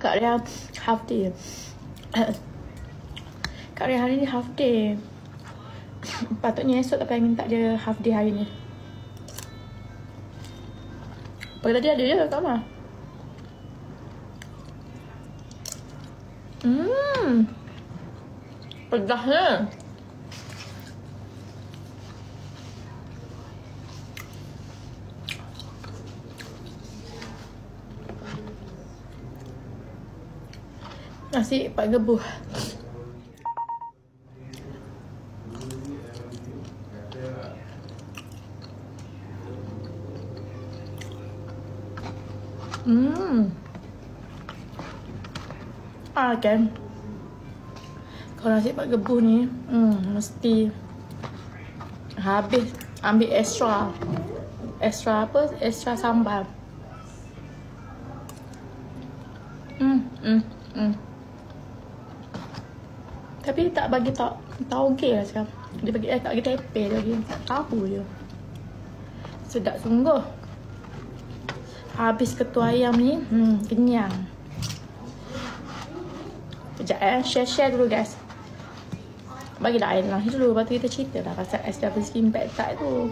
Kak Ria half day. Kak Ria hari ni half day. Patutnya esok tak pengen tak dia half day hari ni. Pagi tadi ada je kat rumah. Pedasnya. Nasi Pak Gebuh. Kan. Kalau nasi Pak Gebuh ni, mesti habis ambil extra apa? Extra sambal. Tapi tak bagi tauge lah sekarang. Dia bagi tak bagi tepe lagi. Tahu je. Sedap sungguh. Habis ketua ayam ni, kenyang. Sekejap share dulu guys. Bagilah air nasi dulu, lepas tu kita cerita lah pasal SW Skin Peptide tu.